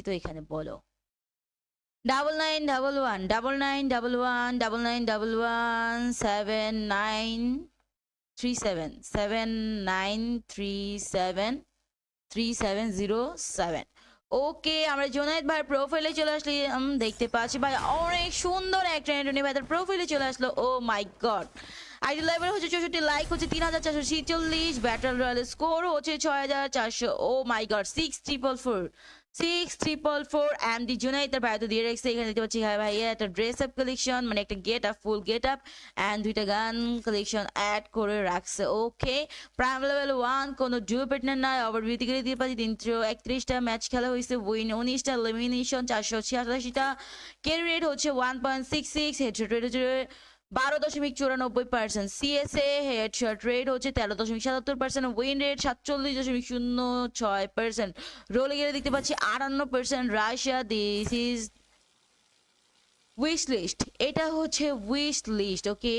তো এখানে বলো 9911993737 ওকে আমরা জোনায়েদ ভাইয়ের প্রোফাইলে চলে আসলি দেখতে পাচ্ছি ভাই অনেক সুন্দর একটা এন্টনি ভাই তার প্রোফাইলে চলে আসলো ও মাই গড আইডি লেভেল হচ্ছে 64 লাইক হচ্ছে 3446 ব্যাটল রয়্যাল স্কোর হচ্ছে 6400 ও মাই গড 6444 এমডি জুনাইদ তার ভাই তো দিয়ে রেখেছে এখানে দেখতে পাচ্ছি হ্যাঁ ভাইয়া একটা ড্রেস আপ কালেকশন মানে একটা get up full get up and দুইটা গান কালেকশন অ্যাড করে রাখছে ওকে প্রাইম লেভেল 1 কোনো ডুও পার্টনার নাই ওভারভিউ থেকে দিয়ে পাচ্ছি 331টা ম্যাচ খেলা হয়েছে উইন 19টা এলিমিনেশন 486টা ক্যারি রেট হচ্ছে 1.66 হেডশট রেট হচ্ছে 12.94%, সিএসএ হেডশট রেট হচ্ছে 13.77%, উইন রেট 47.06%, রোলে গেলে দেখতে পাচ্ছি 58%, Russia this is wish list, এটা হচ্ছে উইশ লিস্ট ওকে।